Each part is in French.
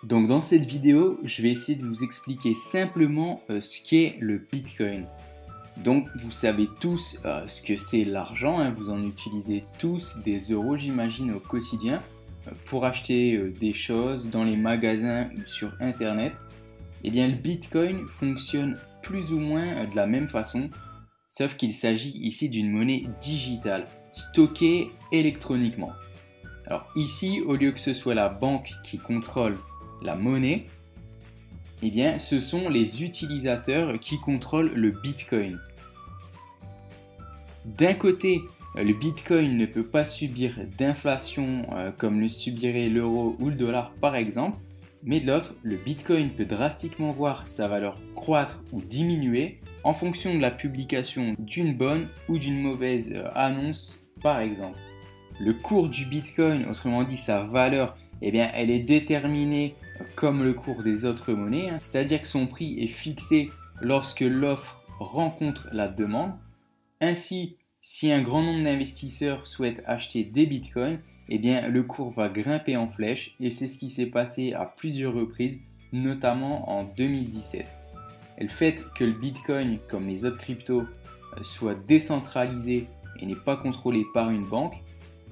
Donc dans cette vidéo, je vais essayer de vous expliquer simplement ce qu'est le Bitcoin. Donc vous savez tous ce que c'est l'argent, hein, vous en utilisez tous des euros j'imagine au quotidien pour acheter des choses dans les magasins ou sur internet. Eh bien le Bitcoin fonctionne plus ou moins de la même façon, sauf qu'il s'agit ici d'une monnaie digitale, stockée électroniquement. Alors ici, au lieu que ce soit la banque qui contrôle la monnaie, eh bien, ce sont les utilisateurs qui contrôlent le Bitcoin. D'un côté, le Bitcoin ne peut pas subir d'inflation comme le subirait l'euro ou le dollar par exemple, mais de l'autre, le Bitcoin peut drastiquement voir sa valeur croître ou diminuer en fonction de la publication d'une bonne ou d'une mauvaise annonce par exemple. Le cours du Bitcoin, autrement dit sa valeur, eh bien, elle est déterminée comme le cours des autres monnaies, hein, c'est-à-dire que son prix est fixé lorsque l'offre rencontre la demande. Ainsi, si un grand nombre d'investisseurs souhaitent acheter des bitcoins, eh bien, le cours va grimper en flèche et c'est ce qui s'est passé à plusieurs reprises, notamment en 2017. Et le fait que le bitcoin, comme les autres cryptos, soit décentralisé et n'est pas contrôlé par une banque,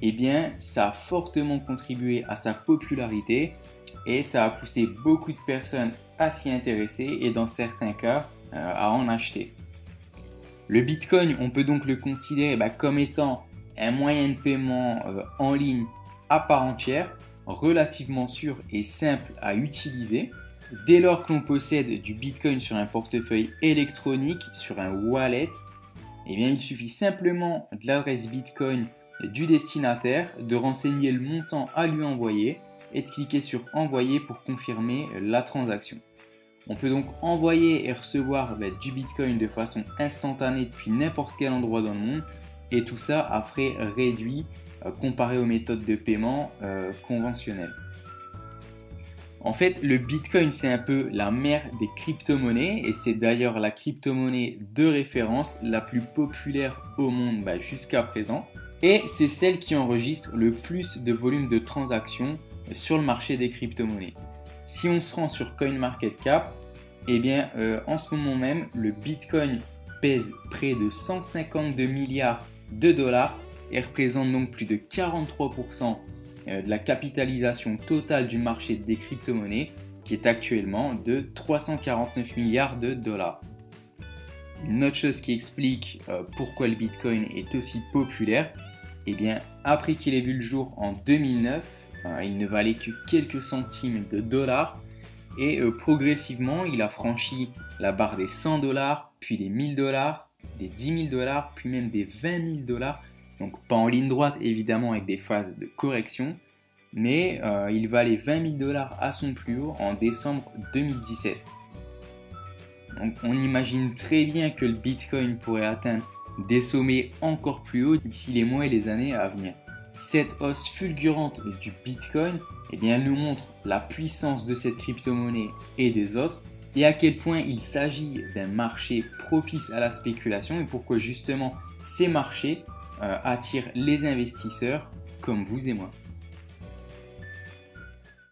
eh bien, ça a fortement contribué à sa popularité et ça a poussé beaucoup de personnes à s'y intéresser et dans certains cas à en acheter. Le Bitcoin, on peut donc le considérer comme étant un moyen de paiement en ligne à part entière, relativement sûr et simple à utiliser. Dès lors que l'on possède du Bitcoin sur un portefeuille électronique, sur un wallet, eh bien, il suffit simplement de l'adresse Bitcoin du destinataire, de renseigner le montant à lui envoyer et de cliquer sur envoyer pour confirmer la transaction. On peut donc envoyer et recevoir du Bitcoin de façon instantanée depuis n'importe quel endroit dans le monde et tout ça à frais réduits comparé aux méthodes de paiement conventionnelles. En fait, le Bitcoin c'est un peu la mère des crypto-monnaies et c'est d'ailleurs la crypto-monnaie de référence la plus populaire au monde jusqu'à présent. Et c'est celle qui enregistre le plus de volume de transactions sur le marché des crypto-monnaies. Si on se rend sur CoinMarketCap, eh bien, en ce moment même, le Bitcoin pèse près de 152 milliards de dollars et représente donc plus de 43% de la capitalisation totale du marché des crypto-monnaies qui est actuellement de 349 milliards de dollars. Une autre chose qui explique pourquoi le Bitcoin est aussi populaire, eh bien, après qu'il ait vu le jour en 2009, il ne valait que quelques centimes de dollars et progressivement, il a franchi la barre des 100 dollars, puis des 1000 dollars, des 10 000 dollars, puis même des 20 000 dollars. Donc pas en ligne droite évidemment avec des phases de correction, mais il valait 20 000 dollars à son plus haut en décembre 2017. Donc on imagine très bien que le Bitcoin pourrait atteindre des sommets encore plus hauts d'ici les mois et les années à venir. Cette hausse fulgurante du Bitcoin nous montre la puissance de cette crypto-monnaie et des autres et à quel point il s'agit d'un marché propice à la spéculation et pourquoi justement ces marchés attirent les investisseurs comme vous et moi.